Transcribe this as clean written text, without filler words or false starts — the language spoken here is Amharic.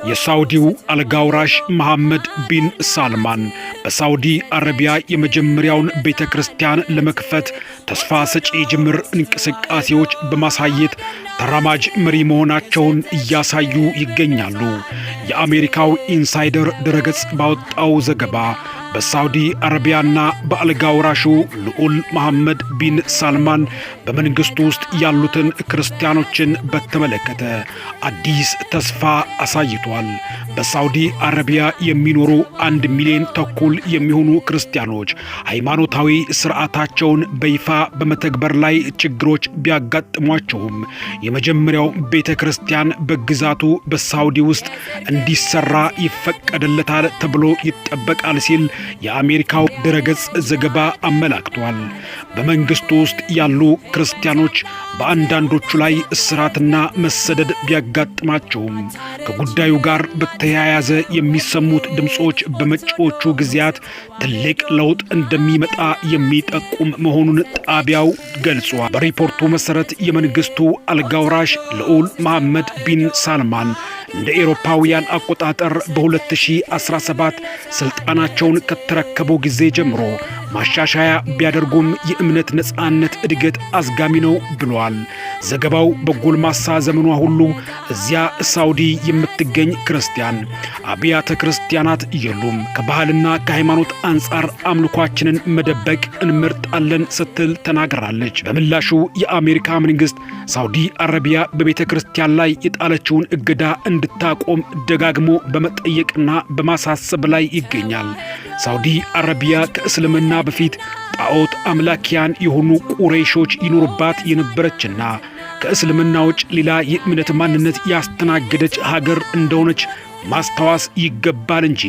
የሳውዲው አልጋውራሽ መሐመድ ቢን ሳልማን በሳውዲ አረቢያ የመጀመሪያውን ቤተክርስቲያን ለመክፈት ተስፋ ሰጪ ጅምር እንቅስቃሴዎች በማሳየት ተራማጅ መሪ መሆናቸውን እያሳዩ ይገኛሉ። የአሜሪካው ኢንሳይደር ድረገጽ ባወጣው ዘገባ በሳውዲ አረቢያና በአልጋውራሹ ልዑል መሐመድ ቢን ሳልማን በመንግስቱ ውስጥ ያሉትን ክርስቲያኖችን በተመለከተ አዲስ ተስፋ አሳይቷል። በሳውዲ አረቢያ የሚኖሩ 1 ሚሊዮን ተኩል የሚሆኑ ክርስቲያኖች ሃይማኖታዊ ስርዓታቸውን በይፋ በመተግበር ላይ ችግሮች ቢያጋጥሟቸውም የመጀመሪያው ቤተክርስቲያን በግዛቱ በሳውዲ ውስጥ እንዲሰራ ይፈቀድለታል ተብሎ ይጠበቃል ሲል የአሜሪካው ድረገጽ ዘገባ አመላክቷል። በመንግስቱ ውስጥ ያሉ ክርስቲያኖች በአንዳንዶቹ ላይ እስራትና መሰደድ ቢያጋጥማቸውም ከጉዳዩ ጋር በተያያዘ የሚሰሙት ድምጾች በመጪዎቹ ጊዜያት ትልቅ ለውጥ እንደሚመጣ የሚጠቁም መሆኑን ጣቢያው ገልጿል። በሪፖርቱ መሰረት የመንግስቱ አልጋውራሽ ልዑል መሐመድ ቢን ሳልማን እንደ ኤሮፓውያን አቆጣጠር በ2017 ስልጣናቸውን ከተረከቡ ጊዜ ጀምሮ ማሻሻያ ቢያደርጉም የእምነት ነጻነት እድገት አዝጋሚ ነው ብሏል። ዘገባው በጎልማሳ ዘመኗ ሁሉ እዚያ ሳውዲ የምትገኝ ክርስቲያን አብያተ ክርስቲያናት የሉም፣ ከባህልና ከሃይማኖት አንጻር አምልኳችንን መደበቅ እንመርጣለን ስትል ተናግራለች። በምላሹ የአሜሪካ መንግስት ሳውዲ አረቢያ በቤተ ክርስቲያን ላይ የጣለችውን እገዳ እንድታቆም ደጋግሞ በመጠየቅና በማሳሰብ ላይ ይገኛል። ሳውዲ አረቢያ ከእስልምና በፊት ጣዖት አምላኪያን የሆኑ ቁረይሾች ይኖሩባት የነበረችና ከእስልምና ውጭ ሌላ የእምነት ማንነት ያስተናገደች ሀገር እንደሆነች ማስታወስ ይገባል እንጂ